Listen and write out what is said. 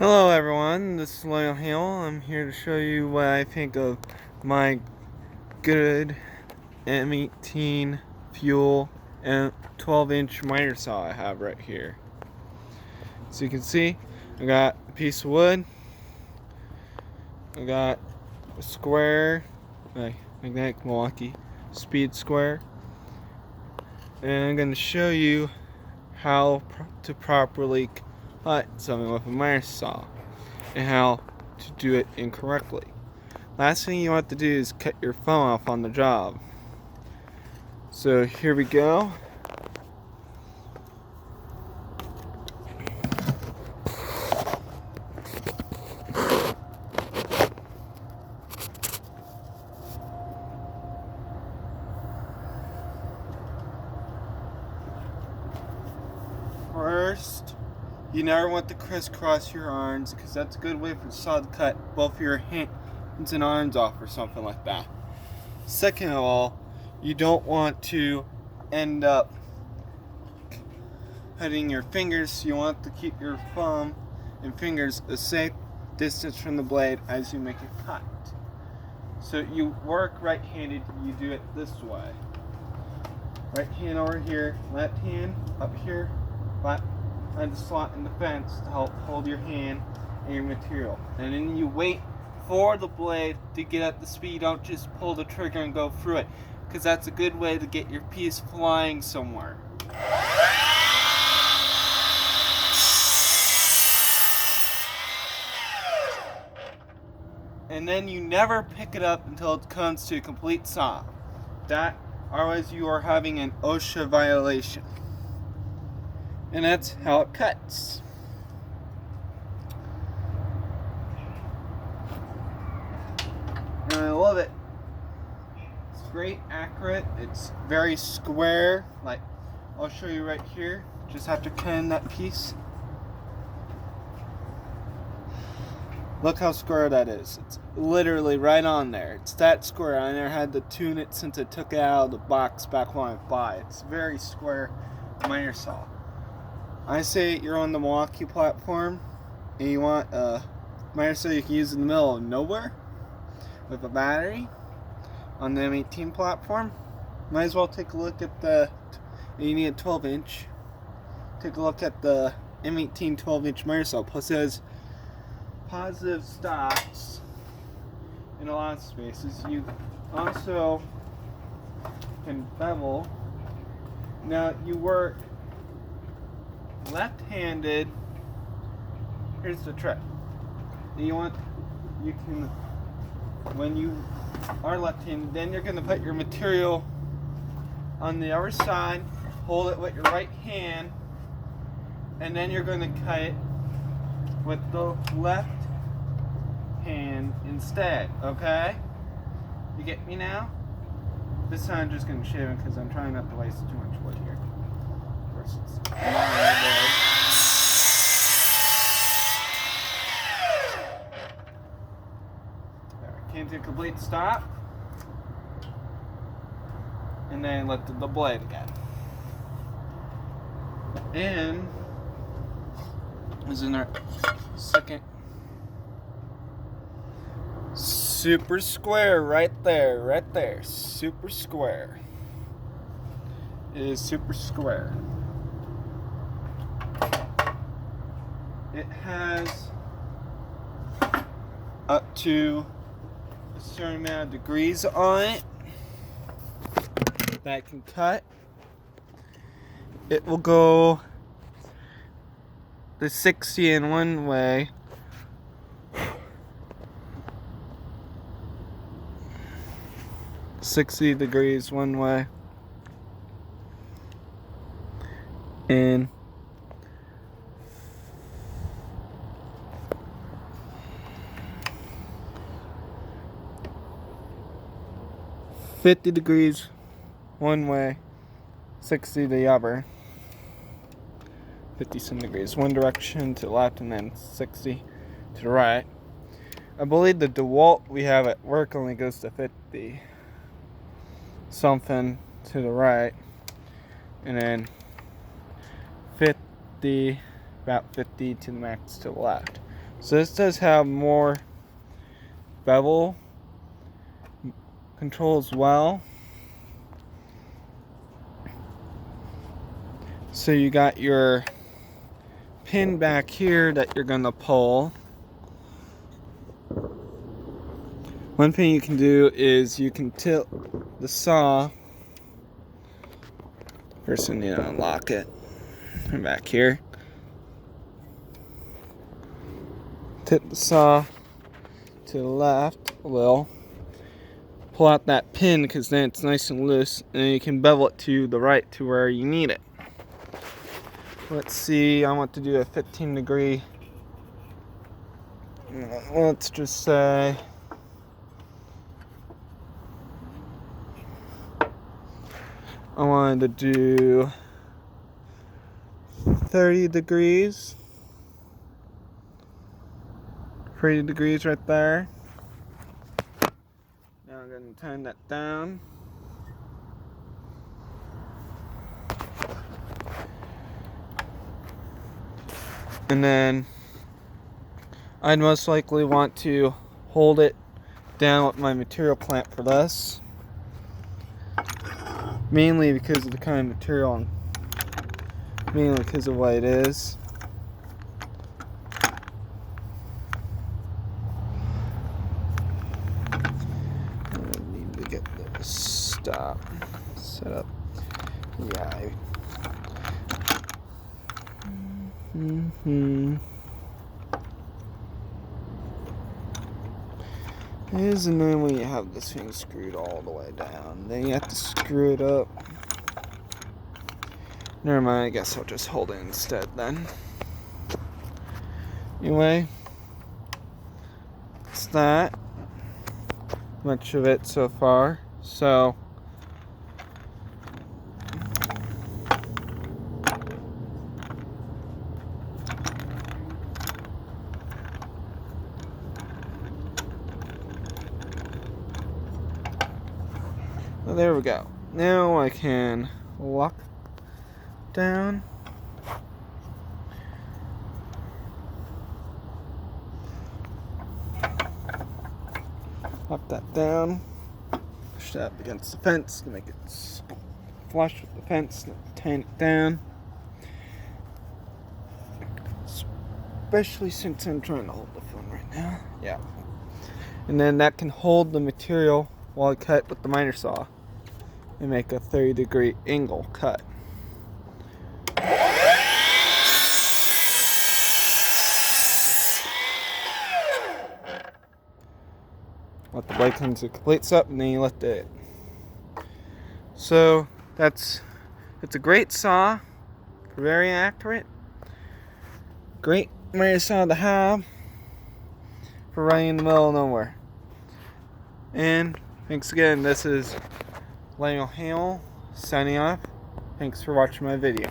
Hello everyone, this is Lionel Hale. I'm here to show you what I think of my good M18 fuel and 12-inch miter saw I have right here. So you can see, I got a piece of wood, I got a square, like magnetic Milwaukee speed square, and I'm going to show you how to properly cut something with a miter saw and how to do it incorrectly. Last thing you want to do is cut your phone off on the job. So here we go. First, you never want to crisscross your arms because that's a good way for the saw to cut both your hands and arms off or something like that. Second of all, you don't want to end up cutting your fingers, so you want to keep your thumb and fingers a safe distance from the blade as you make a cut. So you work right-handed, you do it this way. Right hand over here, left hand up here, left and the slot in the fence to help hold your hand and your material. And then you wait for the blade to get up to speed. Don't just pull the trigger and go through it, because that's a good way to get your piece flying somewhere. And then you never pick it up until it comes to a complete stop. Otherwise you are having an OSHA violation. And that's how it cuts. And I love it. It's very accurate. It's very square. Like, I'll show you right here. Just have to cut in that piece. Look how square that is. It's literally right on there. It's that square. I never had to tune it since I took it out of the box back when I bought it. It's very square miter saw. I say you're on the Milwaukee platform and you want a miter saw you can use in the middle of nowhere with a battery on the M18 platform. Might as well take a look at you need a 12-inch. Take a look at the M18 12-inch miter saw. Plus it has positive stops in a lot of spaces. You also can bevel. Now you work left-handed. Here's the trick. When you are left-handed, then you're going to put your material on the other side, hold it with your right hand, and then you're going to cut it with the left hand instead, okay? You get me now? This time I'm just going to shave it because I'm trying not to waste too much wood here. Came to a complete stop, and then let the blade again. And is in our second super square right there, super square. It is super square. It has up to a certain amount of degrees on it that can cut. It will go the 60 in one way, .60 degrees one way, and .50 degrees one way, 60 the other. 50 some degrees one direction to the left, and then 60 to the right. I believe the DeWalt we have at work only goes to 50 something to the right, and then 50, about 50 to the max to the left. So this does have more bevel control as well. So you got your pin back here that you're gonna pull. One thing you can do is you can tilt the saw. First we need to unlock it. Come back here. Tip the saw to the left a little. Pull out that pin because then it's nice and loose, and then you can bevel it to the right to where you need it. Let's see, I want to do a 15-degree. Let's just say I wanted to do 30 degrees. 30 degrees right there. Now I'm going to turn that down. And then I'd most likely want to hold it down with my material clamp for this. Mainly because of the kind of material and mainly because of what it is. I need to get the stop set up. Yeah. It is annoying when you have this thing screwed all the way down. Then you have to screw it up. Never mind, I guess I'll just hold it instead then. Anyway, it's that much of it so far. So well, there we go. Now I can lock down. Lock that down. Push that up against the fence to make it flush with the fence. Tighten it down. Especially since I'm trying to hold the phone right now. Yeah. And then that can hold the material while I cut with the miter saw and make a 30-degree angle cut. Let the blade come to complete up, and then you let it. So it's a great saw, very accurate. Great miter saw to have for running in the middle of nowhere. And thanks again. This is Lionel Hale signing off. Thanks for watching my video.